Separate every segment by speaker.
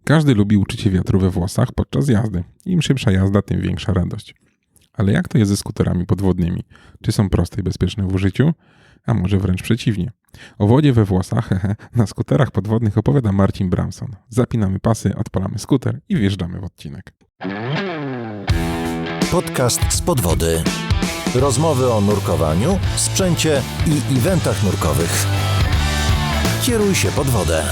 Speaker 1: Każdy lubi uczucie wiatru we włosach podczas jazdy. Im szybsza jazda, tym większa radość. Ale jak to jest ze skuterami podwodnymi? Czy są proste i bezpieczne w użyciu? A może wręcz przeciwnie. O wodzie we włosach, na skuterach podwodnych opowiada Marcin Bramson. Zapinamy pasy, odpalamy skuter i wjeżdżamy w odcinek.
Speaker 2: Podcast z podwody. Rozmowy o nurkowaniu, sprzęcie i eventach nurkowych. Kieruj się pod wodę.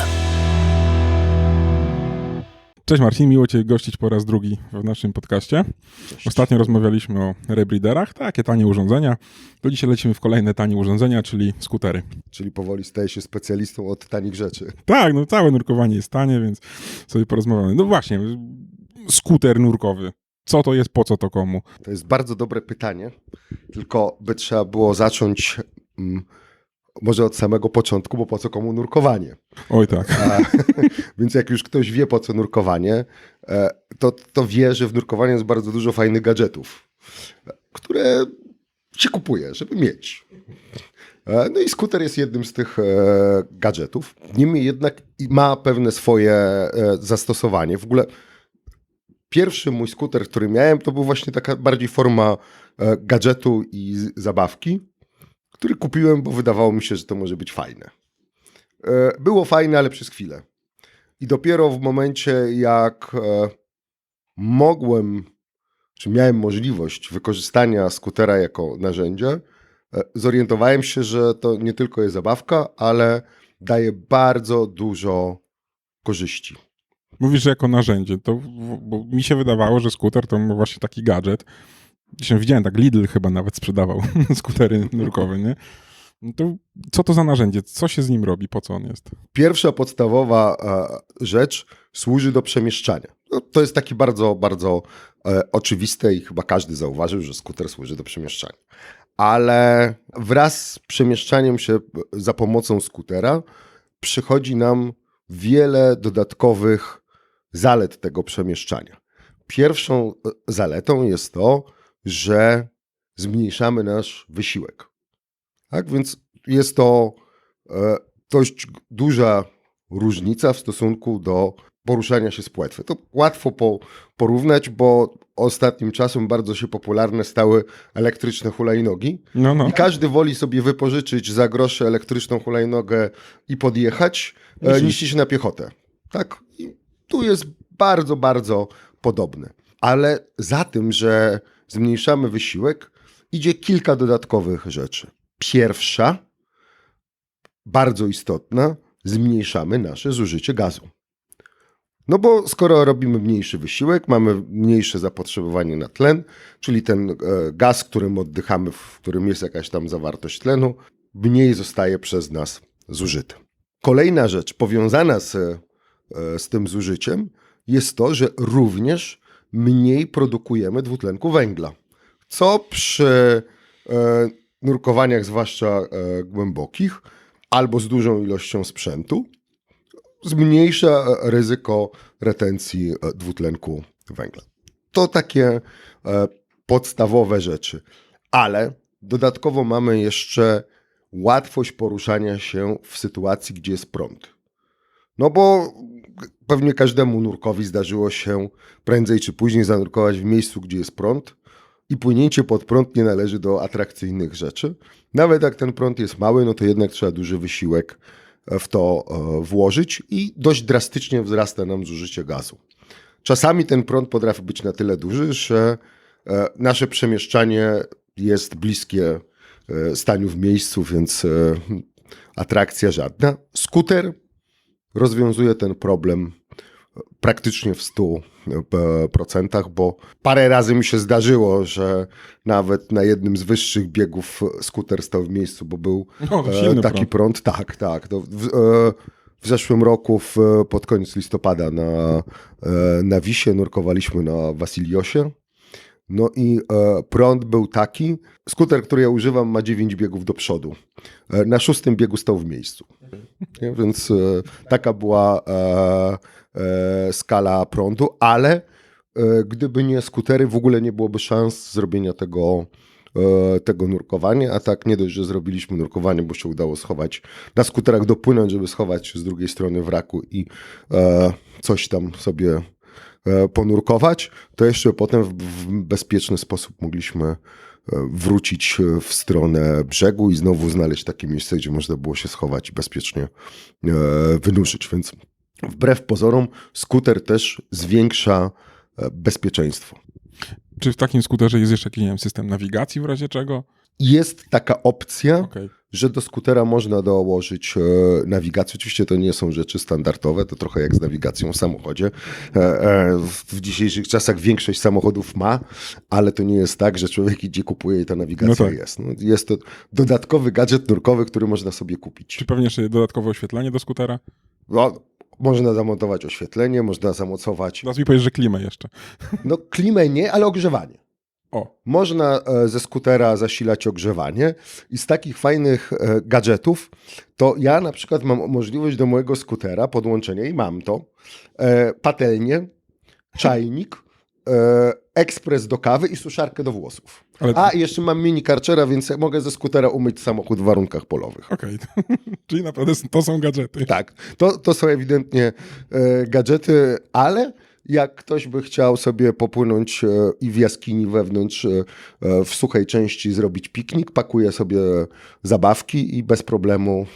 Speaker 1: Cześć Marcin, miło Cię gościć po raz drugi w naszym podcaście.
Speaker 3: Cześć.
Speaker 1: Ostatnio rozmawialiśmy o rebreederach, takie tanie urządzenia. To dzisiaj lecimy w kolejne tanie urządzenia, czyli skutery.
Speaker 3: Czyli powoli staje się specjalistą od tanich rzeczy.
Speaker 1: Tak, no całe nurkowanie jest tanie, więc sobie porozmawiamy. No właśnie, skuter nurkowy. Co to jest, po co to komu?
Speaker 3: To jest bardzo dobre pytanie, tylko by trzeba było zacząć może od samego początku, bo po co komu nurkowanie?
Speaker 1: Oj tak.
Speaker 3: Więc jak już ktoś wie, po co nurkowanie, to wie, że w nurkowaniu jest bardzo dużo fajnych gadżetów, które się kupuje, żeby mieć. No i skuter jest jednym z tych gadżetów. Niemniej jednak ma pewne swoje zastosowanie. W ogóle pierwszy mój skuter, który miałem, to był właśnie taka bardziej forma gadżetu i zabawki, który kupiłem, bo wydawało mi się, że to może być fajne. Było fajne, ale przez chwilę. I dopiero w momencie, jak mogłem, czy miałem możliwość wykorzystania skutera jako narzędzia, zorientowałem się, że to nie tylko jest zabawka, ale daje bardzo dużo korzyści.
Speaker 1: Mówisz, że jako narzędzie, to, bo mi się wydawało, że skuter to właśnie taki gadżet. Dzisiaj widziałem, tak Lidl chyba nawet sprzedawał skutery nurkowe, nie? No to co to za narzędzie? Co się z nim robi? Po co on jest?
Speaker 3: Pierwsza podstawowa rzecz służy do przemieszczania. No, to jest takie bardzo, bardzo oczywiste i chyba każdy zauważył, że skuter służy do przemieszczania. Ale wraz z przemieszczaniem się za pomocą skutera przychodzi nam wiele dodatkowych zalet tego przemieszczania. Pierwszą zaletą jest to, że zmniejszamy nasz wysiłek. Tak więc jest to dość duża różnica w stosunku do poruszania się z płetwy. To łatwo porównać, bo ostatnim czasem bardzo się popularne stały elektryczne hulajnogi.
Speaker 1: No.
Speaker 3: I każdy woli sobie wypożyczyć za grosze elektryczną hulajnogę i podjechać, niż iść na piechotę. Tak? I tu jest bardzo, bardzo podobne. Ale za tym, że zmniejszamy wysiłek, idzie kilka dodatkowych rzeczy. Pierwsza, bardzo istotna, zmniejszamy nasze zużycie gazu. No bo skoro robimy mniejszy wysiłek, mamy mniejsze zapotrzebowanie na tlen, czyli ten gaz, którym oddychamy, w którym jest jakaś tam zawartość tlenu, mniej zostaje przez nas zużyty. Kolejna rzecz powiązana z tym zużyciem jest to, że również mniej produkujemy dwutlenku węgla, co przy nurkowaniach, zwłaszcza głębokich, albo z dużą ilością sprzętu, zmniejsza ryzyko retencji dwutlenku węgla. To takie podstawowe rzeczy. Ale dodatkowo mamy jeszcze łatwość poruszania się w sytuacji, gdzie jest prąd. No bo pewnie każdemu nurkowi zdarzyło się prędzej czy później zanurkować w miejscu, gdzie jest prąd. I płynięcie pod prąd nie należy do atrakcyjnych rzeczy. Nawet jak ten prąd jest mały, no to jednak trzeba duży wysiłek w to włożyć i dość drastycznie wzrasta nam zużycie gazu. Czasami ten prąd potrafi być na tyle duży, że nasze przemieszczanie jest bliskie staniu w miejscu, więc atrakcja żadna. Skuter rozwiązuje ten problem praktycznie w 100%, bo parę razy mi się zdarzyło, że nawet na jednym z wyższych biegów skuter stał w miejscu, bo był taki prąd. Tak. W zeszłym roku pod koniec listopada na Wisie nurkowaliśmy na Wasiliosie. No i prąd był taki. Skuter, który ja używam, ma 9 biegów do przodu. Na 6. biegu stał w miejscu. Więc taka była skala prądu, ale gdyby nie skutery, w ogóle nie byłoby szans zrobienia tego tego nurkowania, a tak nie dość, że zrobiliśmy nurkowanie, bo się udało schować, na skuterach dopłynąć, żeby schować się z drugiej strony wraku i coś tam sobie ponurkować, to jeszcze potem w bezpieczny sposób mogliśmy wrócić w stronę brzegu i znowu znaleźć takie miejsce, gdzie można było się schować i bezpiecznie wynurzyć. Więc wbrew pozorom skuter też zwiększa bezpieczeństwo.
Speaker 1: Czy w takim skuterze jest jeszcze jakiś, nie wiem, system nawigacji w razie czego?
Speaker 3: Jest taka opcja,
Speaker 1: Okej.
Speaker 3: że do skutera można dołożyć nawigację. Oczywiście to nie są rzeczy standardowe, to trochę jak z nawigacją w samochodzie. W dzisiejszych czasach większość samochodów ma, ale to nie jest tak, że człowiek idzie, kupuje i ta nawigacja jest. No, jest to dodatkowy gadżet nurkowy, który można sobie kupić.
Speaker 1: Czy pewnie jeszcze dodatkowe oświetlenie do skutera?
Speaker 3: No, można zamontować oświetlenie, można zamocować
Speaker 1: Teraz mi powiesz, że klimę jeszcze.
Speaker 3: no klimę nie, ale ogrzewanie.
Speaker 1: O,
Speaker 3: Można ze skutera zasilać ogrzewanie i z takich fajnych gadżetów to ja na przykład mam możliwość do mojego skutera podłączenia i mam to patelnię, czajnik, ekspres do kawy i suszarkę do włosów.
Speaker 1: ale...
Speaker 3: A i jeszcze mam mini karczera, więc mogę ze skutera umyć samochód w warunkach polowych.
Speaker 1: Okej. Czyli naprawdę to są gadżety.
Speaker 3: Tak, to są ewidentnie gadżety, ale jak ktoś by chciał sobie popłynąć i w jaskini wewnątrz w suchej części zrobić piknik, pakuje sobie zabawki i bez problemu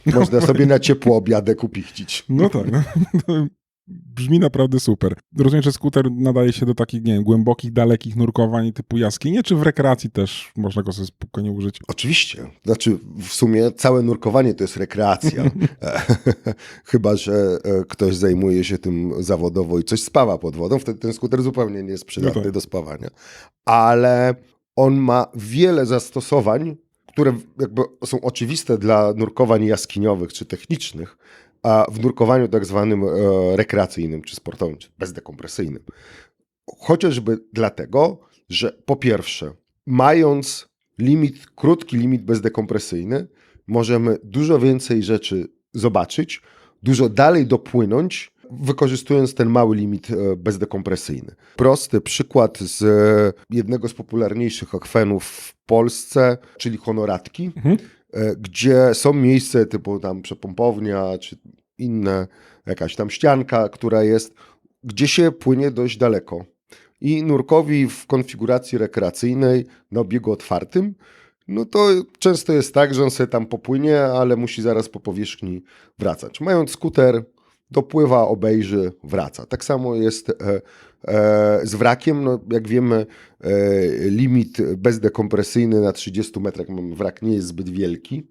Speaker 3: można sobie na ciepło obiadek upichcić.
Speaker 1: No tak. No. Brzmi naprawdę super. Rozumiem, że skuter nadaje się do takich, nie wiem, głębokich, dalekich nurkowań typu jaskinie, czy w rekreacji też można go sobie spokojnie użyć?
Speaker 3: Oczywiście. Znaczy w sumie całe nurkowanie to jest rekreacja. Chyba że ktoś zajmuje się tym zawodowo i coś spawa pod wodą, wtedy ten skuter zupełnie nie jest przydatny
Speaker 1: No tak.
Speaker 3: do spawania. Ale on ma wiele zastosowań, które jakby są oczywiste dla nurkowań jaskiniowych czy technicznych, a w nurkowaniu tak zwanym rekreacyjnym, czy sportowym, czy bezdekompresyjnym. Chociażby dlatego, że po pierwsze, mając krótki limit bezdekompresyjny, możemy dużo więcej rzeczy zobaczyć, dużo dalej dopłynąć, wykorzystując ten mały limit bezdekompresyjny. Prosty przykład z jednego z popularniejszych akwenów w Polsce, czyli Honoratki, gdzie są miejsca typu tam przepompownia, czy inne, jakaś tam ścianka, która jest, gdzie się płynie dość daleko. I nurkowi w konfiguracji rekreacyjnej na obiegu otwartym, no to często jest tak, że on sobie tam popłynie, ale musi zaraz po powierzchni wracać. Mając skuter, dopływa, obejrzy, wraca. Tak samo jest z wrakiem. No, jak wiemy, limit bezdekompresyjny na 30 metrach wrak nie jest zbyt wielki,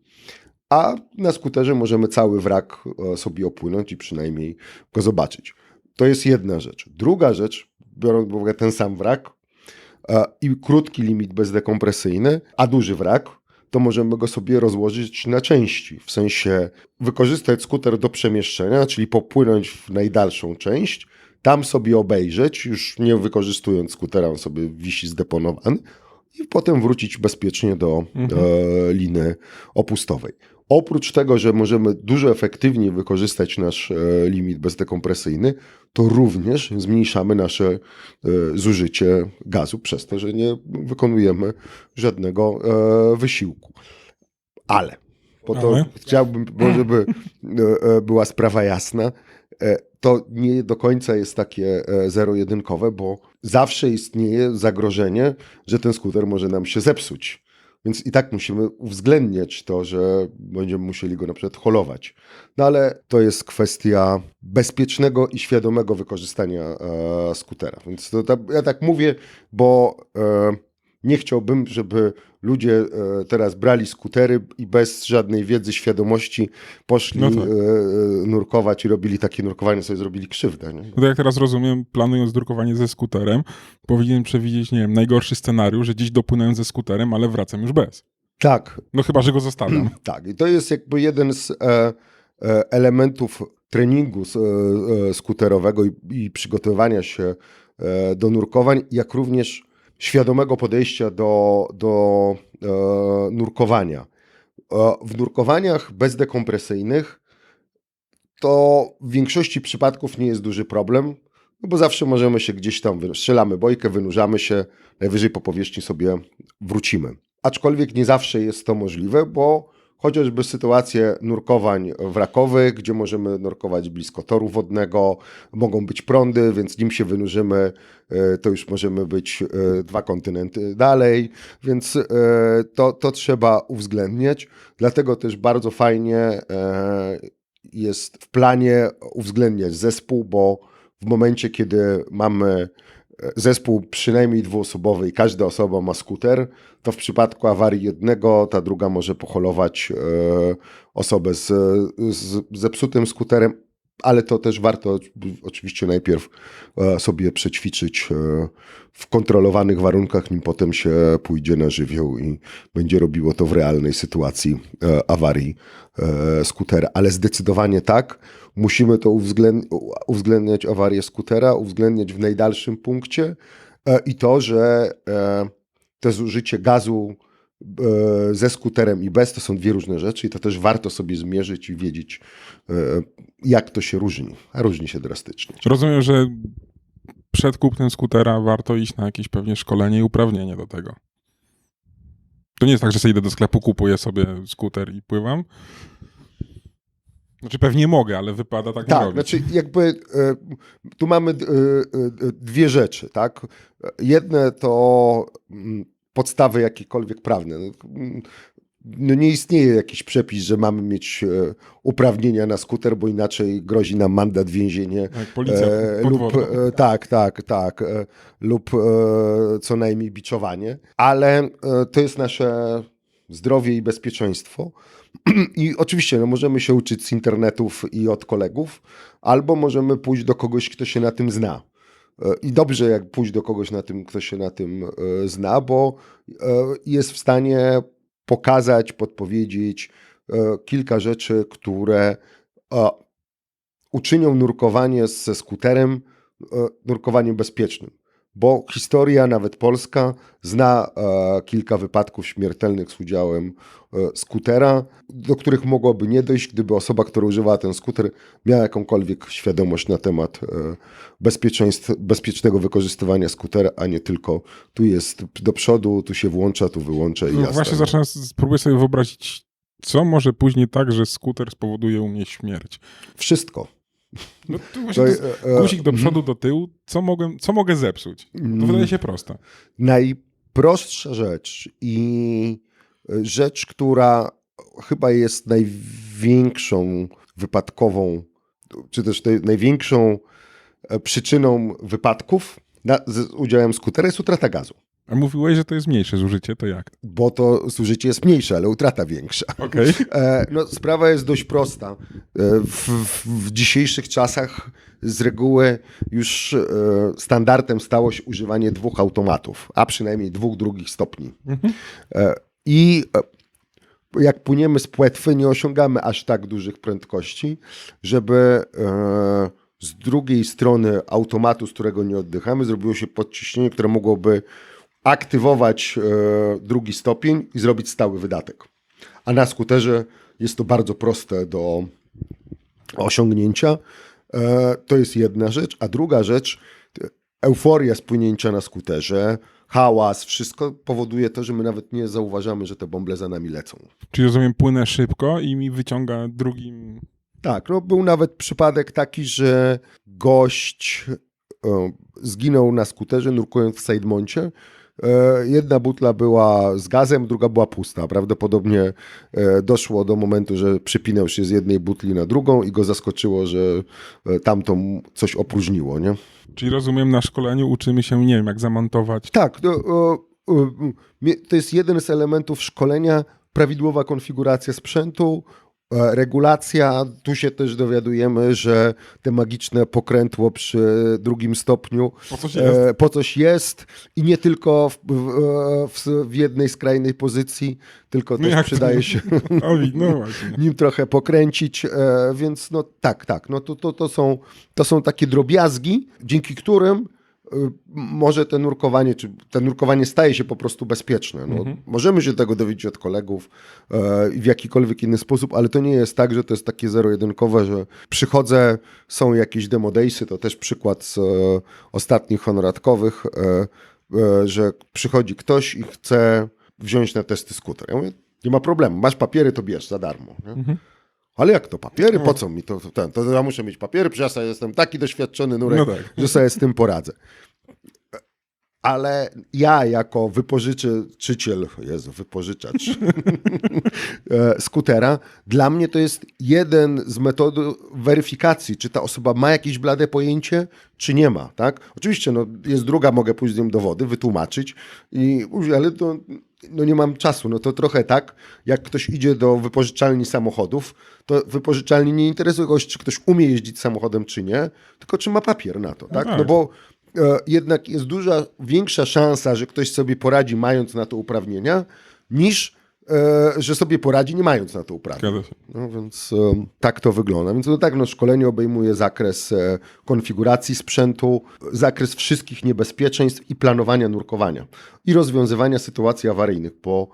Speaker 3: a na skuterze możemy cały wrak sobie opłynąć i przynajmniej go zobaczyć. To jest jedna rzecz. Druga rzecz, biorąc pod uwagę ten sam wrak i krótki limit bezdekompresyjny, a duży wrak, to możemy go sobie rozłożyć na części. W sensie wykorzystać skuter do przemieszczenia, czyli popłynąć w najdalszą część, tam sobie obejrzeć, już nie wykorzystując skutera, on sobie wisi zdeponowany i potem wrócić bezpiecznie do liny opustowej. Oprócz tego, że możemy dużo efektywniej wykorzystać nasz limit bezdekompresyjny, to również zmniejszamy nasze zużycie gazu przez to, że nie wykonujemy żadnego wysiłku. Ale, po to chciałbym, żeby była sprawa jasna, to nie do końca jest takie zero-jedynkowe, bo zawsze istnieje zagrożenie, że ten skuter może nam się zepsuć. Więc i tak musimy uwzględniać to, że będziemy musieli go na przykład holować. No ale to jest kwestia bezpiecznego i świadomego wykorzystania skutera. Więc ja tak mówię, bo nie chciałbym, żeby ludzie teraz brali skutery i bez żadnej wiedzy, świadomości poszli nurkować i robili takie nurkowanie, sobie zrobili krzywdę. Nie?
Speaker 1: No to jak teraz rozumiem, planując drukowanie ze skuterem, powinien przewidzieć, nie wiem, najgorszy scenariusz, że dziś dopłynąłem ze skuterem, ale wracam już bez.
Speaker 3: Tak.
Speaker 1: No chyba, że go zostawiam.
Speaker 3: Tak. I to jest jakby jeden z elementów treningu skuterowego i przygotowywania się do nurkowań, jak również świadomego podejścia do nurkowania. W nurkowaniach bezdekompresyjnych to w większości przypadków nie jest duży problem. no bo zawsze możemy się gdzieś tam, strzelamy bojkę, wynurzamy się, najwyżej po powierzchni sobie wrócimy. Aczkolwiek nie zawsze jest to możliwe, bo chociażby sytuacje nurkowań wrakowych, gdzie możemy nurkować blisko toru wodnego, mogą być prądy, więc nim się wynurzymy, to już możemy być 2 kontynenty dalej, więc to trzeba uwzględniać. Dlatego też bardzo fajnie jest w planie uwzględniać zespół, bo w momencie, kiedy mamy zespół przynajmniej 2-osobowy i każda osoba ma skuter, to w przypadku awarii jednego ta druga może poholować osobę z zepsutym skuterem, ale to też warto oczywiście najpierw sobie przećwiczyć w kontrolowanych warunkach, nim potem się pójdzie na żywioł i będzie robiło to w realnej sytuacji awarii skutera. Ale zdecydowanie tak, musimy to uwzględniać awarię skutera, uwzględniać w najdalszym punkcie i to, że to zużycie gazu ze skuterem i bez to są 2 różne rzeczy i to też warto sobie zmierzyć i wiedzieć, jak to się różni, a różni się drastycznie.
Speaker 1: Rozumiem, że przed kupnem skutera warto iść na jakieś pewnie szkolenie i uprawnienie do tego. To nie jest tak, że sobie idę do sklepu, kupuję sobie skuter i pływam. Znaczy pewnie mogę, ale wypada tak nie
Speaker 3: Tak,
Speaker 1: robić.
Speaker 3: znaczy jakby tu mamy 2 rzeczy, tak? Jedne to podstawy jakiekolwiek prawne. No nie istnieje jakiś przepis, że mamy mieć uprawnienia na skuter, bo inaczej grozi nam mandat, więzienie.
Speaker 1: Jak policja pod
Speaker 3: lub
Speaker 1: wodą.
Speaker 3: tak, lub co najmniej biczowanie. Ale to jest nasze zdrowie i bezpieczeństwo. I oczywiście no, możemy się uczyć z internetów i od kolegów, albo możemy pójść do kogoś, kto się na tym zna. I dobrze, jak pójść do kogoś, kto się na tym zna, bo jest w stanie pokazać, podpowiedzieć kilka rzeczy, które uczynią nurkowanie ze skuterem nurkowaniem bezpiecznym. Bo historia, nawet polska, zna kilka wypadków śmiertelnych z udziałem skutera, do których mogłoby nie dojść, gdyby osoba, która używała ten skuter, miała jakąkolwiek świadomość na temat bezpiecznego wykorzystywania skutera, a nie tylko tu jest do przodu, tu się włącza, tu wyłącza i
Speaker 1: No
Speaker 3: jazda.
Speaker 1: właśnie spróbuję sobie wyobrazić, co może później tak, że skuter spowoduje u mnie śmierć.
Speaker 3: Wszystko.
Speaker 1: No to właśnie to jest guzik do przodu, do tyłu. Co mogę zepsuć? To wydaje się proste.
Speaker 3: Najprostsza rzecz i rzecz, która chyba jest największą wypadkową, czy też największą przyczyną wypadków z udziałem skutera jest utrata gazu.
Speaker 1: A mówiłeś, że to jest mniejsze zużycie, to jak?
Speaker 3: Bo to zużycie jest mniejsze, ale utrata większa.
Speaker 1: Okej.
Speaker 3: No, sprawa jest dość prosta. W dzisiejszych czasach z reguły już standardem stało się używanie 2 automatów, a przynajmniej 2 drugich stopni. I jak płyniemy z płetwy, nie osiągamy aż tak dużych prędkości, żeby z drugiej strony automatu, z którego nie oddychamy, zrobiło się podciśnienie, które mogłoby aktywować drugi stopień i zrobić stały wydatek. A na skuterze jest to bardzo proste do osiągnięcia. To jest jedna rzecz. A druga rzecz, euforia z płynięcia na skuterze, hałas, wszystko powoduje to, że my nawet nie zauważamy, że te bąble za nami lecą.
Speaker 1: Czyli rozumiem, płynę szybko i mi wyciąga drugim...
Speaker 3: Tak, no był nawet przypadek taki, że gość zginął na skuterze, nurkując w Sidemoncie. Jedna butla była z gazem, druga była pusta. Prawdopodobnie doszło do momentu, że przypinał się z jednej butli na drugą i go zaskoczyło, że tamtą coś opróżniło, nie?
Speaker 1: Czyli rozumiem, na szkoleniu uczymy się, nie wiem, jak zamontować.
Speaker 3: Tak, to jest jeden z elementów szkolenia, prawidłowa konfiguracja sprzętu, regulacja. Tu się też dowiadujemy, że te magiczne pokrętło przy drugim stopniu po coś jest i nie tylko w jednej skrajnej pozycji, tylko też przydaje się
Speaker 1: No właśnie.
Speaker 3: nim trochę pokręcić, więc no tak, no to są takie drobiazgi, dzięki którym może to nurkowanie, czy to nurkowanie staje się po prostu bezpieczne. No, możemy się tego dowiedzieć od kolegów w jakikolwiek inny sposób, ale to nie jest tak, że to jest takie zero-jedynkowe, że przychodzę, są jakieś demo daysy, to też przykład z ostatnich honoratkowych, że przychodzi ktoś i chce wziąć na testy skuter. Ja mówię, nie ma problemu, masz papiery, to bierz za darmo. Nie? Ale jak to papiery? Po co mi to? To ja muszę mieć papiery, przecież ja jestem taki doświadczony nurek, że sobie z tym poradzę. Ale ja jako wypożyczacz skutera, dla mnie to jest jeden z metod weryfikacji, czy ta osoba ma jakieś blade pojęcie, czy nie ma. Tak? Oczywiście jest druga, mogę pójść z nią do wody, wytłumaczyć, ale to nie mam czasu. No to trochę tak, jak ktoś idzie do wypożyczalni samochodów, to wypożyczalni nie interesuje kogoś, czy ktoś umie jeździć samochodem, czy nie, tylko czy ma papier na to. Tak? No bo jednak jest większa szansa, że ktoś sobie poradzi mając na to uprawnienia, niż że sobie poradzi nie mając na to uprawnień. No więc tak to wygląda. Więc szkolenie obejmuje zakres konfiguracji sprzętu, zakres wszystkich niebezpieczeństw i planowania nurkowania i rozwiązywania sytuacji awaryjnych, bo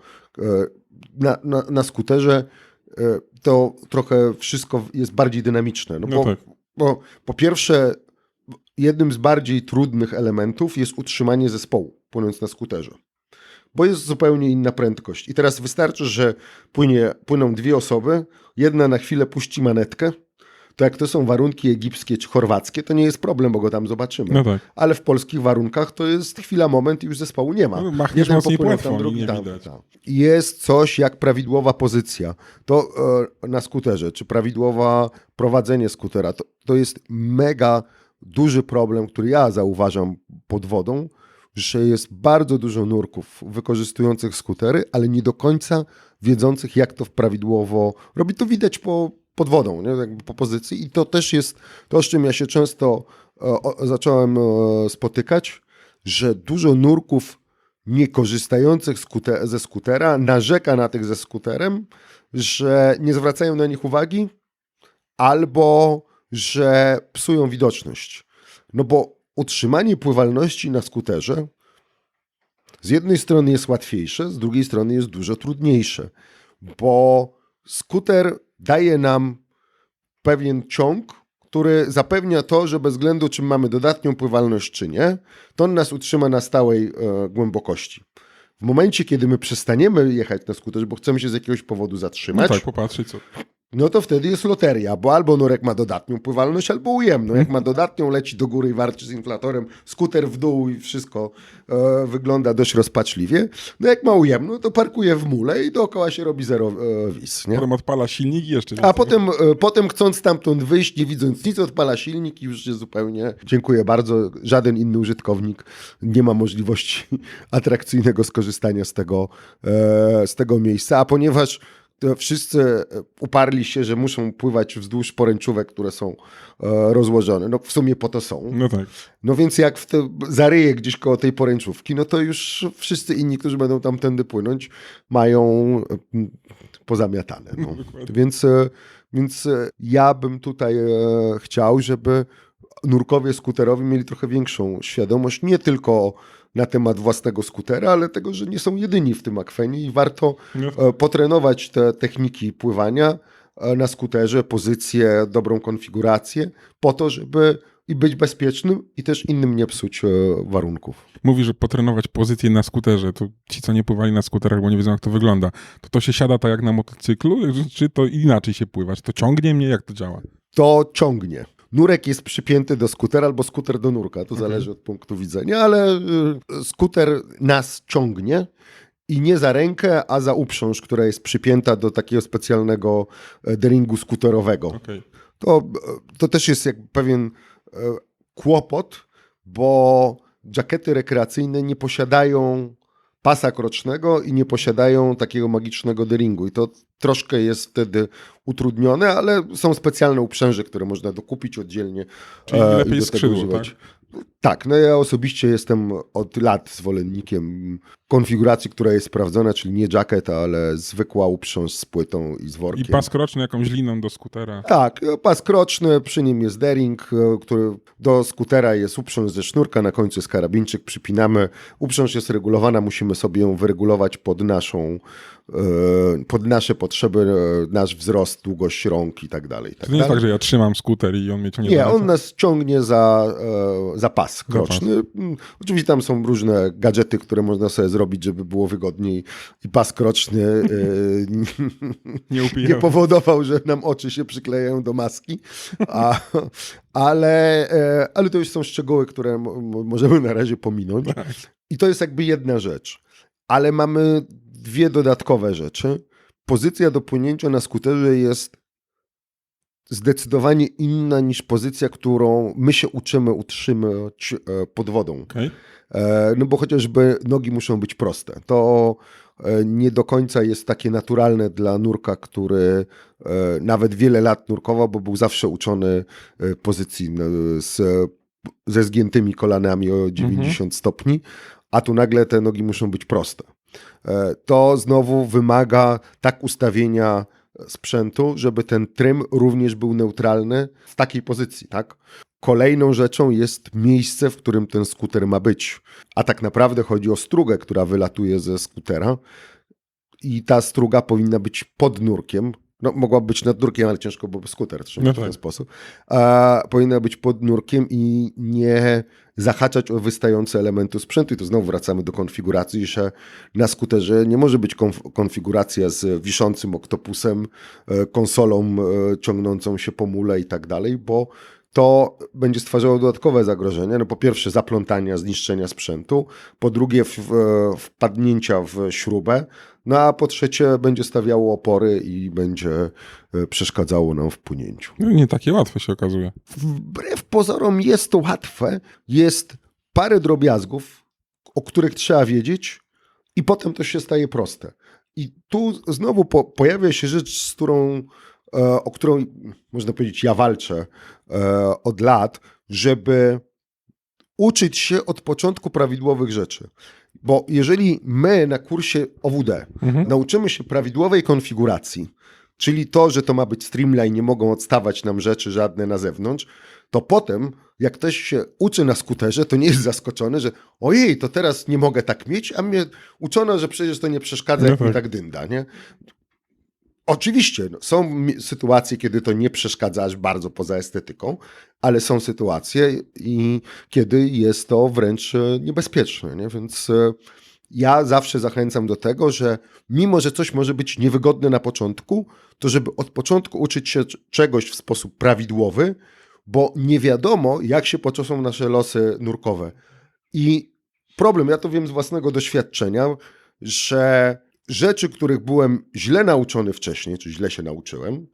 Speaker 3: na skuterze to trochę wszystko jest bardziej dynamiczne. Bo po pierwsze, jednym z bardziej trudnych elementów jest utrzymanie zespołu, płynąc na skuterze. Bo jest zupełnie inna prędkość. I teraz wystarczy, że płyną dwie osoby, jedna na chwilę puści manetkę, to jak to są warunki egipskie czy chorwackie, to nie jest problem, bo go tam zobaczymy. Ale w polskich warunkach to jest chwila, moment i już zespołu nie ma.
Speaker 1: Machniesz mocniej płetwą, drugi tam.
Speaker 3: Jest coś jak prawidłowa pozycja. To na skuterze, czy prawidłowe prowadzenie skutera, to jest mega duży problem, który ja zauważam pod wodą, że jest bardzo dużo nurków wykorzystujących skutery, ale nie do końca wiedzących, jak to prawidłowo robi. To widać pod wodą, nie? Jakby po pozycji. I to też jest to, z czym ja się często zacząłem spotykać, że dużo nurków nie korzystających ze skutera narzeka na tych ze skuterem, że nie zwracają na nich uwagi albo że psują widoczność. No bo utrzymanie pływalności na skuterze z jednej strony jest łatwiejsze, z drugiej strony jest dużo trudniejsze, bo skuter daje nam pewien ciąg, który zapewnia to, że bez względu czy mamy dodatnią pływalność czy nie, to on nas utrzyma na stałej głębokości. W momencie, kiedy my przestaniemy jechać na skuterze, bo chcemy się z jakiegoś powodu zatrzymać,
Speaker 1: No tak, popatrzeć co.
Speaker 3: No to wtedy jest loteria, bo albo nurek ma dodatnią pływalność, albo ujemną. Jak ma dodatnią, leci do góry i warczy z inflatorem, skuter w dół i wszystko wygląda dość rozpaczliwie. No jak ma ujemną, to parkuje w mule i dookoła się robi zero wiz. Nie?
Speaker 1: Potem odpala silnik i jeszcze
Speaker 3: A potem chcąc stamtąd wyjść, nie widząc nic, odpala silnik i już jest zupełnie... Dziękuję bardzo. Żaden inny użytkownik nie ma możliwości atrakcyjnego skorzystania z tego miejsca, a ponieważ wszyscy uparli się, że muszą pływać wzdłuż poręczówek, które są rozłożone. No w sumie po to są.
Speaker 1: No tak.
Speaker 3: No więc jak zaryje gdzieś koło tej poręczówki, no to już wszyscy inni, którzy będą tamtędy płynąć, mają pozamiatane. No. Więc ja bym tutaj chciał, żeby nurkowie skuterowi mieli trochę większą świadomość, nie tylko na temat własnego skutera, ale tego, że nie są jedyni w tym akwenie i warto potrenować te techniki pływania na skuterze, pozycję, dobrą konfigurację, po to, żeby i być bezpiecznym i też innym nie psuć warunków.
Speaker 1: Mówi, że potrenować pozycję na skuterze, to ci, co nie pływali na skuterach, bo nie wiedzą, jak to wygląda, to się siada tak jak na motocyklu, czy to inaczej się pływa? Czy to ciągnie mnie? Jak to działa?
Speaker 3: To ciągnie. Nurek jest przypięty do skutera albo skuter do nurka, to zależy od punktu widzenia, ale skuter nas ciągnie i nie za rękę, a za uprząż, która jest przypięta do takiego specjalnego deringu skuterowego.
Speaker 1: Okay.
Speaker 3: To też jest jak pewien kłopot, bo jackety rekreacyjne nie posiadają pasa krocznego i nie posiadają takiego magicznego deringu i to troszkę jest wtedy utrudnione, ale są specjalne uprzęże, które można dokupić oddzielnie.
Speaker 1: Czyli lepiej skrzydło, tak?
Speaker 3: Tak, no ja osobiście jestem od lat zwolennikiem konfiguracji, która jest sprawdzona, czyli nie jacket, ale zwykła uprząż z płytą i z workiem.
Speaker 1: I pas kroczny jakąś liną do skutera.
Speaker 3: Tak, pas kroczny, przy nim jest D-ring, który do skutera jest uprząż ze sznurka, na końcu jest karabinczyk, przypinamy. Uprząż jest regulowana, musimy sobie ją wyregulować pod nasze potrzeby, nasz wzrost, długość rąk i tak dalej.
Speaker 1: To nie jest tak, że ja trzymam skuter i on mnie ciągnie.
Speaker 3: Nie, on nas ciągnie za pas kroczny. Oczywiście tam są różne gadżety, które można sobie zrobić, żeby było wygodniej i pas kroczny nie powodował, że nam oczy się przyklejają do maski, ale to już są szczegóły, które możemy na razie pominąć. I to jest jakby jedna rzecz. Ale mamy dwie dodatkowe rzeczy. Pozycja do płynięcia na skuterze jest zdecydowanie inna niż pozycja, którą my się uczymy utrzymać pod wodą.
Speaker 1: Okay.
Speaker 3: No bo chociażby nogi muszą być proste. To nie do końca jest takie naturalne dla nurka, który nawet wiele lat nurkował, bo był zawsze uczony pozycji ze zgiętymi kolanami o 90 stopni, a tu nagle te nogi muszą być proste. To znowu wymaga tak ustawienia sprzętu, żeby ten trym również był neutralny w takiej pozycji, tak? Kolejną rzeczą jest miejsce, w którym ten skuter ma być. A tak naprawdę chodzi o strugę, która wylatuje ze skutera i ta struga powinna być pod nurkiem. No, mogłaby być nad nurkiem, ale ciężko byłoby skuter trzymać w ten sposób. Powinna być pod nurkiem i nie zahaczać o wystające elementy sprzętu. I to znowu wracamy do konfiguracji, że na skuterze nie może być konfiguracja z wiszącym oktopusem, konsolą ciągnącą się po mule i tak dalej, bo to będzie stwarzało dodatkowe zagrożenia. No po pierwsze zaplątania, zniszczenia sprzętu, po drugie wpadnięcia w śrubę, no a po trzecie będzie stawiało opory i będzie przeszkadzało nam w płynięciu.
Speaker 1: No nie takie łatwe się okazuje.
Speaker 3: Wbrew pozorom jest to łatwe, jest parę drobiazgów, o których trzeba wiedzieć i potem to się staje proste. I tu znowu pojawia się rzecz, o którą, można powiedzieć, ja walczę od lat, żeby uczyć się od początku prawidłowych rzeczy. Bo jeżeli my na kursie OWD nauczymy się prawidłowej konfiguracji, czyli to, że to ma być streamline, nie mogą odstawać nam rzeczy żadne na zewnątrz, to potem, jak ktoś się uczy na skuterze, to nie jest zaskoczony, że ojej, to teraz nie mogę tak mieć, a mnie uczono, że przecież to nie przeszkadza, jak mi tak dynda, nie? Oczywiście, są sytuacje, kiedy to nie przeszkadza aż bardzo poza estetyką, ale są sytuacje, kiedy jest to wręcz niebezpieczne. Nie? Więc ja zawsze zachęcam do tego, że mimo, że coś może być niewygodne na początku, to żeby od początku uczyć się czegoś w sposób prawidłowy, bo nie wiadomo, jak się poczosą nasze losy nurkowe. I problem, ja to wiem z własnego doświadczenia, że rzeczy, których byłem źle nauczony wcześniej, czy źle się nauczyłem,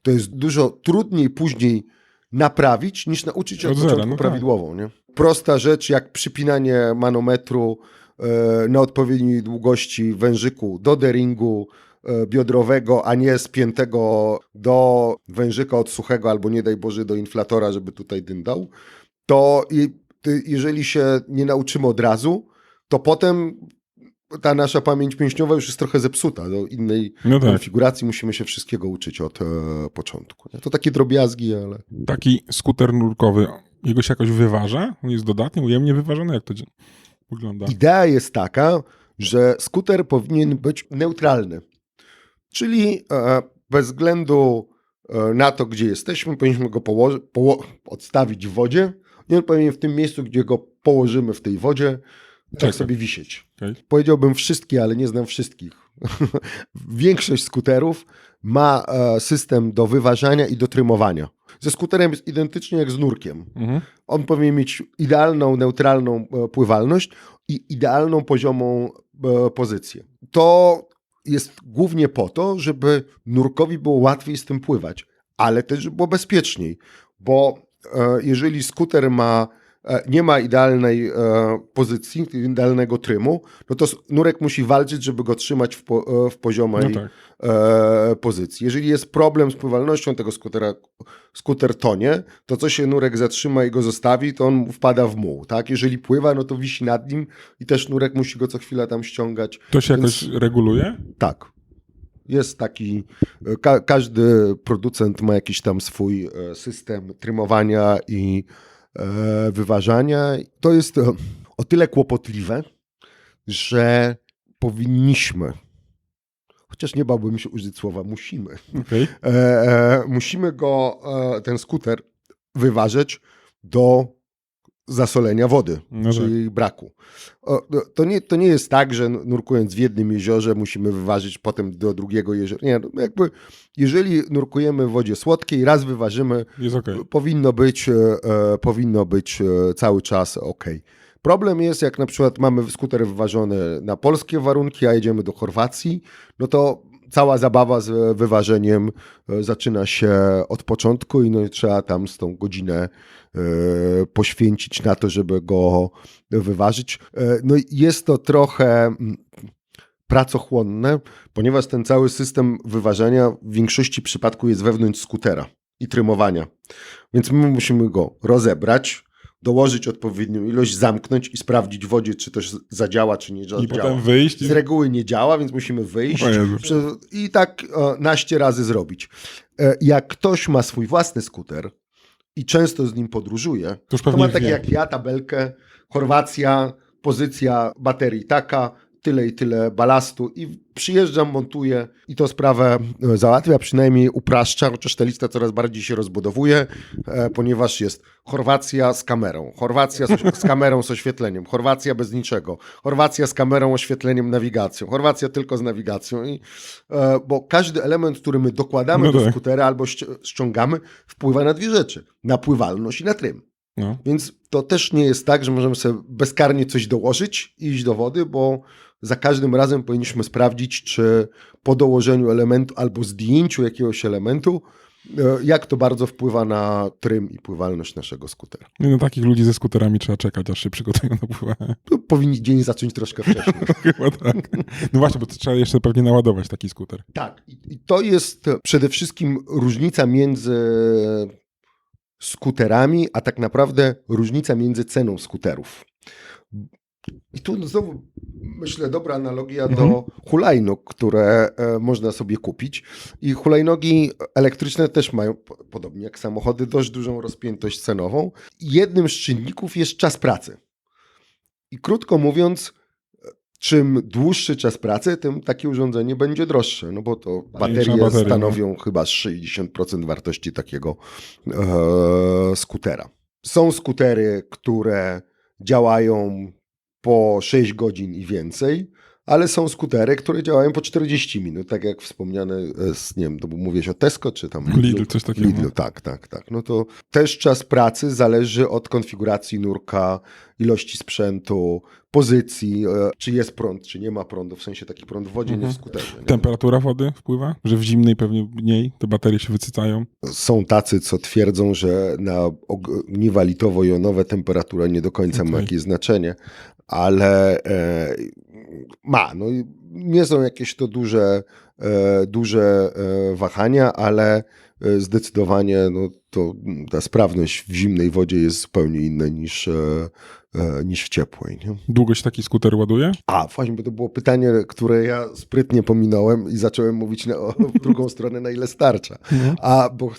Speaker 3: to jest dużo trudniej później naprawić, niż nauczyć się od początku prawidłowo. Nie? Prosta rzecz, jak przypinanie manometru na odpowiedniej długości wężyku do D-ringu biodrowego, a nie spiętego do wężyka od suchego, albo nie daj Boże do inflatora, żeby tutaj dyndał, to jeżeli się nie nauczymy od razu, to potem ta nasza pamięć mięśniowa już jest trochę zepsuta. Do innej konfiguracji musimy się wszystkiego uczyć od początku. To takie drobiazgi, ale...
Speaker 1: Taki skuter nurkowy, jego się jakoś wyważa? On jest dodatnie, ujemnie wyważony? Jak to wygląda?
Speaker 3: Idea jest taka, że skuter powinien być neutralny. Czyli bez względu na to, gdzie jesteśmy, powinniśmy go odstawić w wodzie i on powinien w tym miejscu, gdzie go położymy w tej wodzie, tak sobie wisieć. Okay. Powiedziałbym wszystkie, ale nie znam wszystkich. Większość skuterów ma system do wyważania i do trymowania. Ze skuterem jest identycznie jak z nurkiem. On powinien mieć idealną, neutralną pływalność i idealną, poziomą pozycję. To jest głównie po to, żeby nurkowi było łatwiej z tym pływać, ale też żeby było bezpieczniej, bo jeżeli skuter ma nie ma idealnej pozycji, idealnego trymu, no to nurek musi walczyć, żeby go trzymać w poziomej pozycji. Jeżeli jest problem z pływalnością tego skutera, skuter tonie, to co się nurek zatrzyma i go zostawi, to on wpada w muł. Tak? Jeżeli pływa, no to wisi nad nim i też nurek musi go co chwilę tam ściągać.
Speaker 1: To się jakoś reguluje?
Speaker 3: Tak. Jest taki, każdy producent ma jakiś tam swój system trymowania i wyważania. To jest o tyle kłopotliwe, że powinniśmy, chociaż nie bałbym się użyć słowa musimy, musimy go, ten skuter wyważyć do zasolenia wody, czyli braku. To nie jest tak, że nurkując w jednym jeziorze musimy wyważyć potem do drugiego jeziora. Nie, jakby jeżeli nurkujemy w wodzie słodkiej, raz wyważymy,
Speaker 1: jest okay.
Speaker 3: powinno być cały czas ok. Problem jest, jak na przykład mamy skuter wyważony na polskie warunki, a jedziemy do Chorwacji, no to cała zabawa z wyważeniem zaczyna się od początku i no trzeba tam z tą godzinę poświęcić na to, żeby go wyważyć. No jest to trochę pracochłonne, ponieważ ten cały system wyważania w większości przypadków jest wewnątrz skutera i trymowania. Więc my musimy go rozebrać, dołożyć odpowiednią ilość, zamknąć i sprawdzić w wodzie, czy to zadziała, czy nie działa.
Speaker 1: I potem wyjść.
Speaker 3: Z reguły nie działa, więc musimy wyjść i tak naście razy zrobić. Jak ktoś ma swój własny skuter i często z nim podróżuje, to ma takie jak ja, tabelkę, Chorwacja, pozycja baterii taka, tyle i tyle balastu i przyjeżdżam, montuję i to sprawę załatwia, przynajmniej upraszcza, chociaż ta lista coraz bardziej się rozbudowuje, ponieważ jest Chorwacja z kamerą, Chorwacja z kamerą z oświetleniem, Chorwacja bez niczego, Chorwacja z kamerą, oświetleniem, nawigacją, Chorwacja tylko z nawigacją, bo każdy element, który my dokładamy do skutera albo ściągamy, wpływa na dwie rzeczy, na pływalność i na trym. No. Więc to też nie jest tak, że możemy sobie bezkarnie coś dołożyć i iść do wody, bo za każdym razem powinniśmy sprawdzić, czy po dołożeniu elementu albo zdjęciu jakiegoś elementu, jak to bardzo wpływa na trym i pływalność naszego skutera.
Speaker 1: No, takich ludzi ze skuterami trzeba czekać, aż się przygotują do pływania.
Speaker 3: Powinni dzień zacząć troszkę wcześniej.
Speaker 1: Chyba tak. No właśnie, bo to trzeba jeszcze pewnie naładować taki skuter.
Speaker 3: Tak. I to jest przede wszystkim różnica między skuterami, a tak naprawdę różnica między ceną skuterów. I tu znowu myślę dobra analogia do hulajnóg, które można sobie kupić. I hulajnogi elektryczne też mają, podobnie jak samochody, dość dużą rozpiętość cenową. Jednym z czynników jest czas pracy. I krótko mówiąc, czym dłuższy czas pracy, tym takie urządzenie będzie droższe, no bo to baterie stanowią chyba 60% wartości takiego skutera. Są skutery, które działają po 6 godzin i więcej, ale są skutery, które działają po 40 minut, tak jak wspomniane, nie wiem, to mówiłeś o Tesco, czy tam
Speaker 1: Lidl, coś takiego.
Speaker 3: Lidl, tak. No to też czas pracy zależy od konfiguracji nurka, ilości sprzętu, pozycji, czy jest prąd, czy nie ma prądu, w sensie taki prąd w wodzie, nie w skuterze. Nie?
Speaker 1: Temperatura wody wpływa? Że w zimnej pewnie mniej te baterie się wycycają?
Speaker 3: Są tacy, co twierdzą, że na ogniwa litowo-jonowe temperatura nie do końca ma jakieś znaczenie, ale no nie są jakieś to duże wahania, ale zdecydowanie no, to ta sprawność w zimnej wodzie jest zupełnie inna niż w ciepłej. Nie?
Speaker 1: Długo się taki skuter ładuje?
Speaker 3: Właśnie, bo to było pytanie, które ja sprytnie pominąłem i zacząłem mówić w drugą stronę, na ile starcza. Bo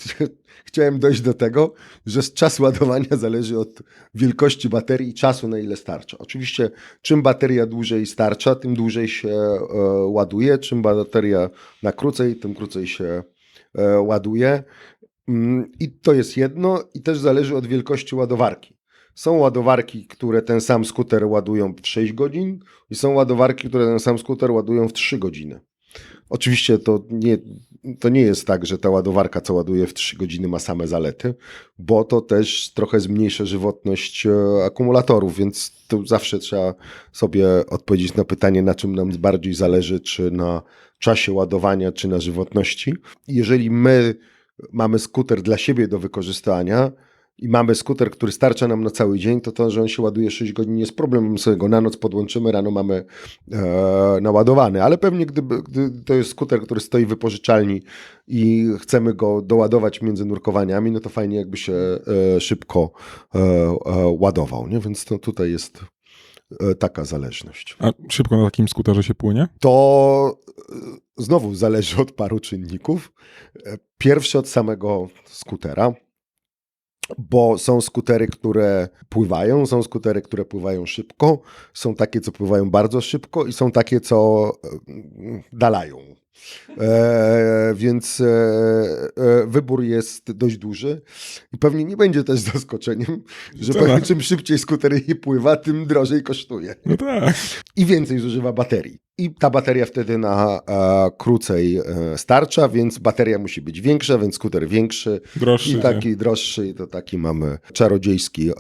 Speaker 3: chciałem dojść do tego, że czas ładowania zależy od wielkości baterii i czasu, na ile starcza. Oczywiście czym bateria dłużej starcza, tym dłużej się ładuje. Czym bateria na krócej, tym krócej się ładuje. I to jest jedno i też zależy od wielkości ładowarki. Są ładowarki, które ten sam skuter ładują w 6 godzin i są ładowarki, które ten sam skuter ładują w 3 godziny. Oczywiście to nie jest tak, że ta ładowarka, co ładuje w 3 godziny, ma same zalety, bo to też trochę zmniejsza żywotność akumulatorów, więc tu zawsze trzeba sobie odpowiedzieć na pytanie, na czym nam bardziej zależy, czy na czasie ładowania, czy na żywotności. Jeżeli my mamy skuter dla siebie do wykorzystania, i mamy skuter, który starcza nam na cały dzień, to, że on się ładuje 6 godzin nie jest problemem, sobie go na noc podłączymy, rano mamy naładowany, ale pewnie gdy to jest skuter, który stoi w wypożyczalni i chcemy go doładować między nurkowaniami, no to fajnie jakby się szybko ładował, nie? Więc to tutaj jest taka zależność.
Speaker 1: A szybko na takim skuterze się płynie?
Speaker 3: To znowu zależy od paru czynników. Pierwszy od samego skutera, bo są skutery, które pływają, są skutery, które pływają szybko, są takie, co pływają bardzo szybko i są takie, co dalają. Więc wybór jest dość duży i pewnie nie będzie też zaskoczeniem, że pewnie czym szybciej skuter pływa, tym drożej kosztuje.
Speaker 1: No tak.
Speaker 3: I więcej zużywa baterii. I ta bateria wtedy na krócej starcza, więc bateria musi być większa, więc skuter większy.
Speaker 1: Droższy.
Speaker 3: I taki droższy, i to taki mamy czarodziejski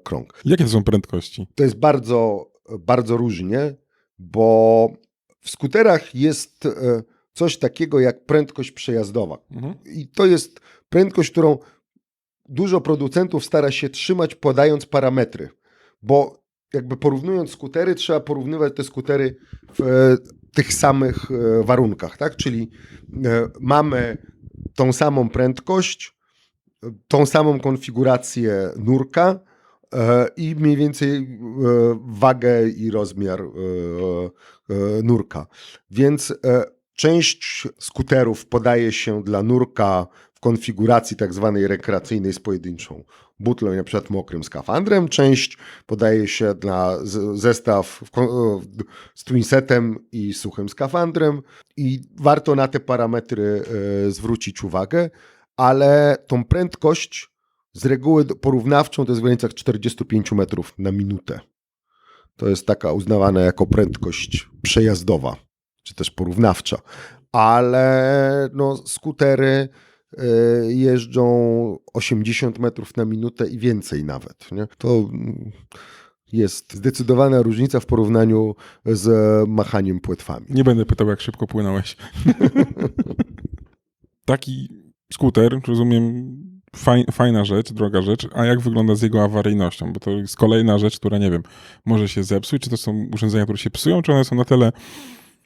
Speaker 3: krąg.
Speaker 1: Jakie to są prędkości?
Speaker 3: To jest bardzo, bardzo różnie, bo w skuterach jest coś takiego jak prędkość przejazdowa. I to jest prędkość, którą dużo producentów stara się trzymać, podając parametry. Bo jakby porównując skutery, trzeba porównywać te skutery w tych samych warunkach. Tak? Czyli mamy tą samą prędkość, tą samą konfigurację nurka i mniej więcej wagę i rozmiar nurka. Więc część skuterów podaje się dla nurka w konfiguracji tak zwanej rekreacyjnej z pojedynczą butlą, na przykład mokrym skafandrem. Część podaje się dla zestaw z twinsetem i suchym skafandrem i warto na te parametry zwrócić uwagę, ale tą prędkość z reguły porównawczą to jest w granicach 45 metrów na minutę. To jest taka uznawana jako prędkość przejazdowa, czy też porównawcza. Ale no, skutery jeżdżą 80 metrów na minutę i więcej nawet. Nie? To jest zdecydowana różnica w porównaniu z machaniem płetwami.
Speaker 1: Nie będę pytał, jak szybko płynąłeś. Taki skuter, rozumiem, fajna rzecz, droga rzecz, a jak wygląda z jego awaryjnością? Bo to jest kolejna rzecz, która, nie wiem, może się zepsuć, czy to są urządzenia, które się psują, czy one są na tyle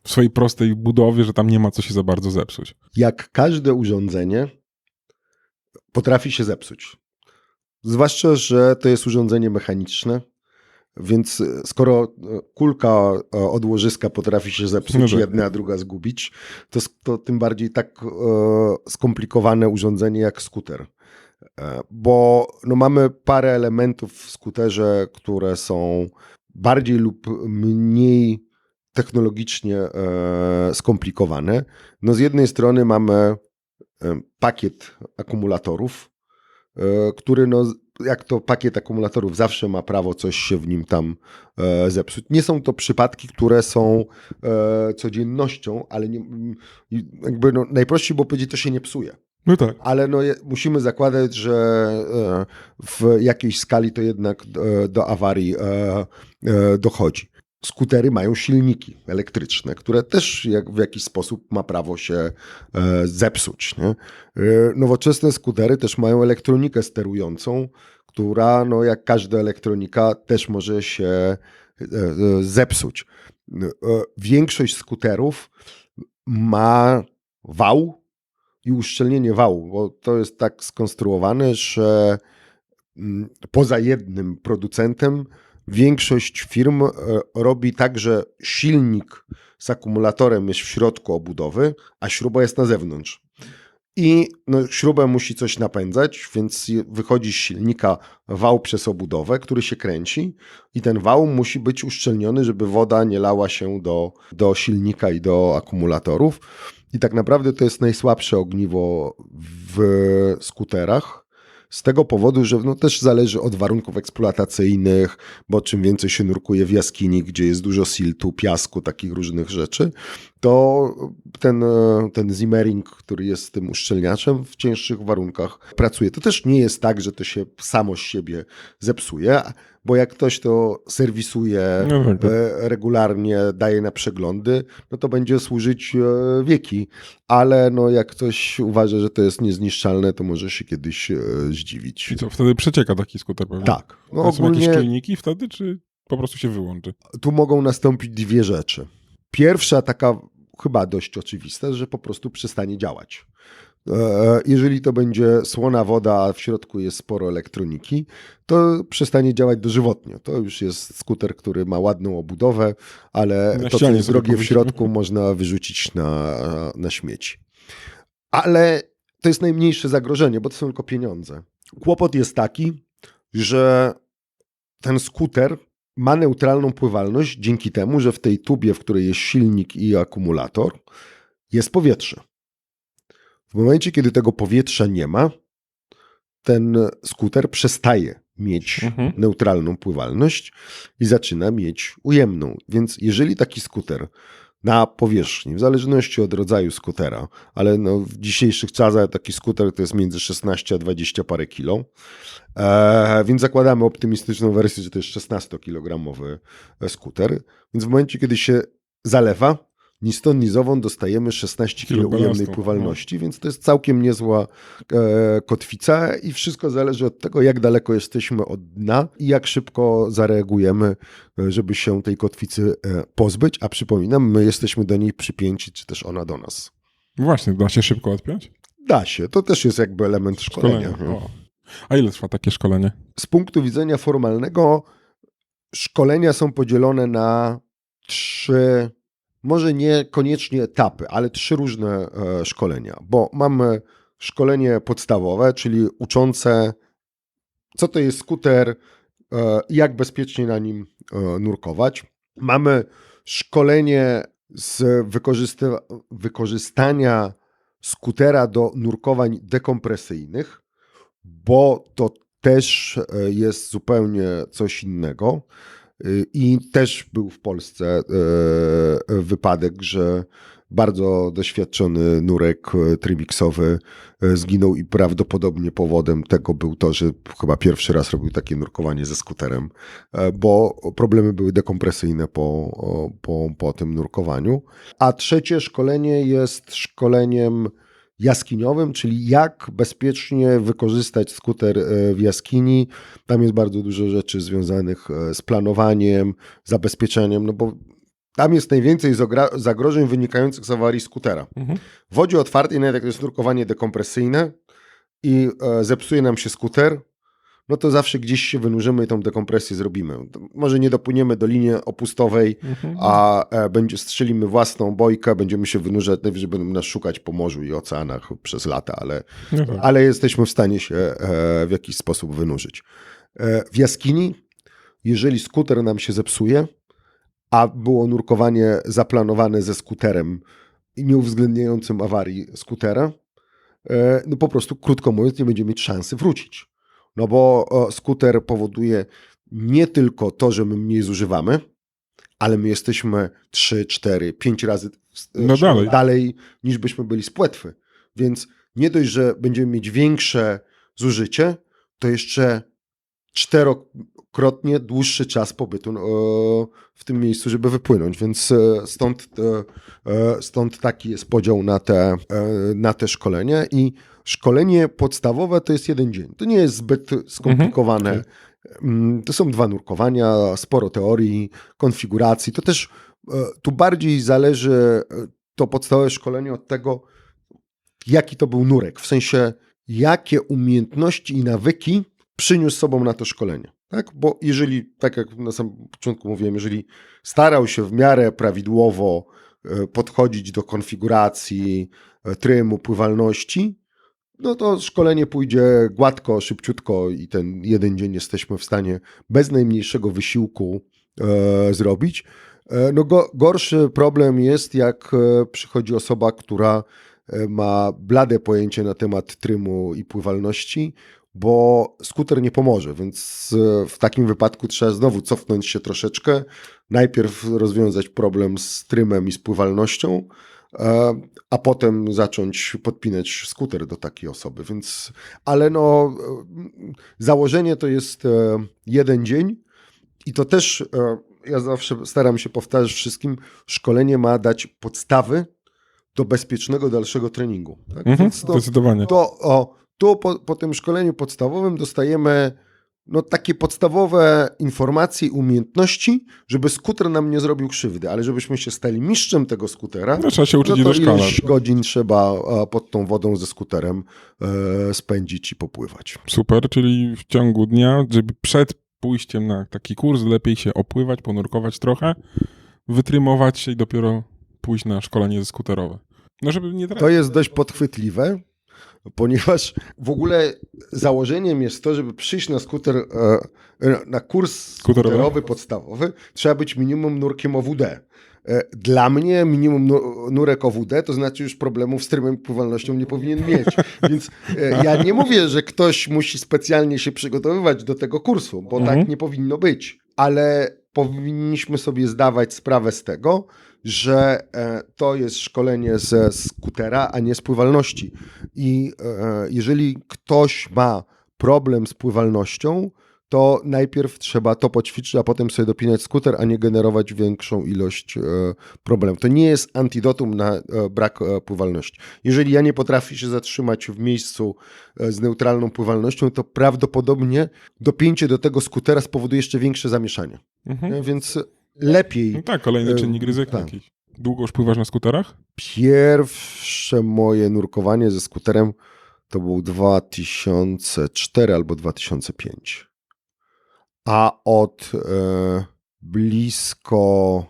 Speaker 1: w swojej prostej budowie, że tam nie ma co się za bardzo zepsuć?
Speaker 3: Jak każde urządzenie potrafi się zepsuć. Zwłaszcza, że to jest urządzenie mechaniczne, więc skoro kulka od łożyska potrafi się zepsuć, jedna a druga zgubić, to tym bardziej tak skomplikowane urządzenie jak skuter. Bo no, mamy parę elementów w skuterze, które są bardziej lub mniej technologicznie skomplikowane. No, z jednej strony mamy pakiet akumulatorów, który no, jak to pakiet akumulatorów zawsze ma prawo coś się w nim tam zepsuć. Nie są to przypadki, które są codziennością, ale nie, jakby no, najprościej było powiedzieć, to się nie psuje.
Speaker 1: No tak.
Speaker 3: Ale no, musimy zakładać, że w jakiejś skali to jednak do awarii dochodzi. Skutery mają silniki elektryczne, które też w jakiś sposób ma prawo się zepsuć. Nie? Nowoczesne skutery też mają elektronikę sterującą, która, no, jak każda elektronika, też może się zepsuć. Większość skuterów ma wał i uszczelnienie wału, bo to jest tak skonstruowane, że poza jednym producentem większość firm robi tak, że silnik z akumulatorem jest w środku obudowy, a śruba jest na zewnątrz. I no, śrubę musi coś napędzać, więc wychodzi z silnika wał przez obudowę, który się kręci i ten wał musi być uszczelniony, żeby woda nie lała się do silnika i do akumulatorów. I tak naprawdę to jest najsłabsze ogniwo w skuterach. Z tego powodu, że no też zależy od warunków eksploatacyjnych, bo czym więcej się nurkuje w jaskini, gdzie jest dużo siltu, piasku, takich różnych rzeczy, to ten zimmering, który jest tym uszczelniaczem, w cięższych warunkach pracuje. To też nie jest tak, że to się samo z siebie zepsuje, bo jak ktoś to serwisuje
Speaker 1: No tak, tak.
Speaker 3: regularnie, daje na przeglądy, no to będzie służyć wieki, ale no jak ktoś uważa, że to jest niezniszczalne, to może się kiedyś zdziwić.
Speaker 1: I co, wtedy przecieka taki skuter pewnie?
Speaker 3: Tak. No
Speaker 1: A są jakieś
Speaker 3: ogólnie
Speaker 1: czujniki wtedy, czy po prostu się wyłączy?
Speaker 3: tu mogą nastąpić dwie rzeczy. Pierwsza, taka chyba dość oczywista, że po prostu przestanie działać. Jeżeli to będzie słona woda, a w środku jest sporo elektroniki, to przestanie działać dożywotnio. To już jest skuter, który ma ładną obudowę, ale
Speaker 1: Na
Speaker 3: to, co
Speaker 1: ścianie
Speaker 3: jest
Speaker 1: sobie
Speaker 3: drogie w
Speaker 1: powiesić.
Speaker 3: środku, można wyrzucić na śmieci. Ale to jest najmniejsze zagrożenie, bo to są tylko pieniądze. Kłopot jest taki, że ten skuter ma neutralną pływalność dzięki temu, że w tej tubie, w której jest silnik i akumulator, jest powietrze. W momencie, kiedy tego powietrza nie ma, ten skuter przestaje mieć neutralną pływalność i zaczyna mieć ujemną. Więc jeżeli taki skuter na powierzchni, w zależności od rodzaju skutera, ale no w dzisiejszych czasach taki skuter to jest między 16 a 20 parę kilo, więc zakładamy optymistyczną wersję, że to jest 16-kilogramowy skuter, więc w momencie, kiedy się zalewa, ni stąd, ni zowąd dostajemy 16 kg ujemnej
Speaker 1: balastu.
Speaker 3: pływalności, więc to jest całkiem niezła kotwica i wszystko zależy od tego, jak daleko jesteśmy od dna i jak szybko zareagujemy, żeby się tej kotwicy pozbyć, a przypominam, my jesteśmy do niej przypięci, czy też ona do nas.
Speaker 1: Właśnie, da się szybko odpiąć?
Speaker 3: Da się, to też jest jakby element szkolenia.
Speaker 1: O. A ile trwa takie szkolenie?
Speaker 3: Z punktu widzenia formalnego szkolenia są podzielone na 3, może nie koniecznie etapy, ale 3 różne szkolenia, bo mamy szkolenie podstawowe, czyli uczące, co to jest skuter i jak bezpiecznie na nim nurkować. Mamy szkolenie z wykorzystania skutera do nurkowań dekompresyjnych, bo to też jest zupełnie coś innego. I też był w Polsce wypadek, że bardzo doświadczony nurek trimixowy zginął i prawdopodobnie powodem tego był to, że chyba pierwszy raz robił takie nurkowanie ze skuterem, bo problemy były dekompresyjne po tym nurkowaniu. A trzecie szkolenie jest szkoleniem jaskiniowym, czyli jak bezpiecznie wykorzystać skuter w jaskini. Tam jest bardzo dużo rzeczy związanych z planowaniem, zabezpieczeniem, no bo tam jest najwięcej zagrożeń wynikających z awarii skutera. W wodzie otwartej, nawet jak to jest nurkowanie dekompresyjne i zepsuje nam się skuter, no to zawsze gdzieś się wynurzymy i tą dekompresję zrobimy. Może nie dopłyniemy do linii opustowej, a strzelimy własną bojkę, będziemy się wynurzać, najwyżej będą nas szukać po morzu i oceanach przez lata, ale jesteśmy w stanie się w jakiś sposób wynurzyć. W jaskini, jeżeli skuter nam się zepsuje, a było nurkowanie zaplanowane ze skuterem i nie uwzględniającym awarii skutera, no po prostu, krótko mówiąc, nie będziemy mieć szansy wrócić. No bo skuter powoduje nie tylko to, że my mniej zużywamy, ale my jesteśmy 3, 4, 5 razy dalej niż byśmy byli z płetwy. Więc nie dość, że będziemy mieć większe zużycie, to jeszcze 4-krotnie dłuższy czas pobytu w tym miejscu, żeby wypłynąć. Więc stąd taki jest podział na te szkolenie. I szkolenie podstawowe to jest 1 dzień. To nie jest zbyt skomplikowane. To są 2 nurkowania, sporo teorii, konfiguracji. To też tu bardziej zależy to podstawowe szkolenie od tego, jaki to był nurek. W sensie, jakie umiejętności i nawyki przyniósł sobą na to szkolenie. Tak? Bo jeżeli, tak jak na samym początku mówiłem, jeżeli starał się w miarę prawidłowo podchodzić do konfiguracji, trymu, pływalności, no to szkolenie pójdzie gładko, szybciutko i ten 1 dzień jesteśmy w stanie bez najmniejszego wysiłku zrobić. No gorszy problem jest, jak przychodzi osoba, która ma blade pojęcie na temat trymu i pływalności, bo skuter nie pomoże, więc w takim wypadku trzeba znowu cofnąć się troszeczkę, najpierw rozwiązać problem z trymem i z pływalnością, a potem zacząć podpinać skuter do takiej osoby. Ale no, założenie to jest 1 dzień I to też, ja zawsze staram się powtarzać wszystkim, szkolenie ma dać podstawy do bezpiecznego dalszego treningu. Tak? Więc
Speaker 1: Zdecydowanie.
Speaker 3: Tu po tym szkoleniu podstawowym dostajemy takie podstawowe informacje i umiejętności, żeby skuter nam nie zrobił krzywdy, ale żebyśmy się stali mistrzem tego skutera,
Speaker 1: Trzeba się uczyć i
Speaker 3: to
Speaker 1: doszkalać.
Speaker 3: ileś godzin trzeba pod tą wodą ze skuterem spędzić i popływać.
Speaker 1: Super, czyli w ciągu dnia, żeby przed pójściem na taki kurs lepiej się opływać, ponurkować trochę, wytrymować się i dopiero pójść na szkolenie skuterowe. No żeby nie
Speaker 3: To jest dość podchwytliwe, ponieważ w ogóle założeniem jest to, żeby przyjść na na kurs skuterowy podstawowy, trzeba być minimum nurkiem OWD. Dla mnie minimum nurek OWD to znaczy już problemów z trybem i pływalnością nie powinien mieć. Więc ja nie mówię, że ktoś musi specjalnie się przygotowywać do tego kursu, bo tak nie powinno być. Ale powinniśmy sobie zdawać sprawę z tego, że to jest szkolenie ze skutera, a nie z pływalności. I jeżeli ktoś ma problem z pływalnością, to najpierw trzeba to poćwiczyć, a potem sobie dopinać skuter, a nie generować większą ilość problemów. To nie jest antidotum na brak pływalności. Jeżeli ja nie potrafię się zatrzymać w miejscu z neutralną pływalnością, to prawdopodobnie dopięcie do tego skutera spowoduje jeszcze większe zamieszanie. Więc lepiej...
Speaker 1: No tak, kolejny czynnik ryzyka
Speaker 3: tak.
Speaker 1: jakiś. Długo już pływasz na skuterach?
Speaker 3: Pierwsze moje nurkowanie ze skuterem to był 2004 albo 2005. A od blisko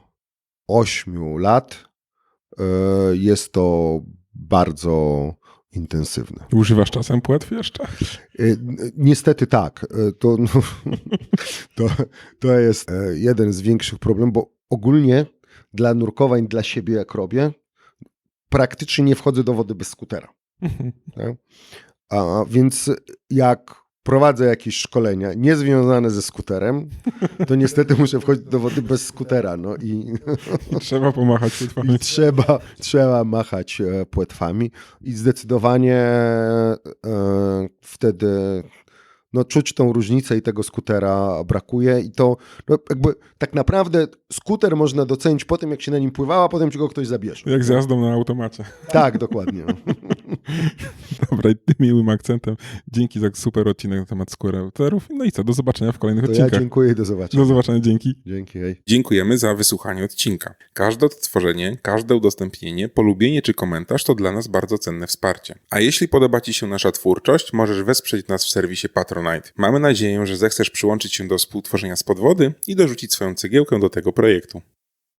Speaker 3: 8 lat jest to bardzo intensywne.
Speaker 1: Używasz czasem płetw jeszcze?
Speaker 3: Niestety tak. To jest jeden z większych problemów, bo ogólnie dla nurkowań, dla siebie jak robię, praktycznie nie wchodzę do wody bez skutera. Tak? A więc jak prowadzę jakieś szkolenia niezwiązane ze skuterem, to niestety muszę wchodzić do wody bez skutera. I
Speaker 1: trzeba pomachać płetwami.
Speaker 3: I trzeba machać płetwami i zdecydowanie wtedy czuć tą różnicę i tego skutera brakuje i to jakby tak naprawdę skuter można docenić po tym, jak się na nim pływało, a potem ci go ktoś zabierze.
Speaker 1: Jak z jazdą na automacie.
Speaker 3: Tak, dokładnie.
Speaker 1: Dobra, i tym miłym akcentem dzięki za super odcinek na temat skuterów. No i co, do zobaczenia w kolejnych odcinkach.
Speaker 3: Ja dziękuję i do zobaczenia.
Speaker 1: Do zobaczenia, dzięki.
Speaker 3: Dzięki, hej.
Speaker 1: Dziękujemy za wysłuchanie odcinka. Każde odtworzenie, każde udostępnienie, polubienie czy komentarz to dla nas bardzo cenne wsparcie. A jeśli podoba Ci się nasza twórczość, możesz wesprzeć nas w serwisie Patronite. Mamy nadzieję, że zechcesz przyłączyć się do współtworzenia z podwody i dorzucić swoją cegiełkę do tego projektu.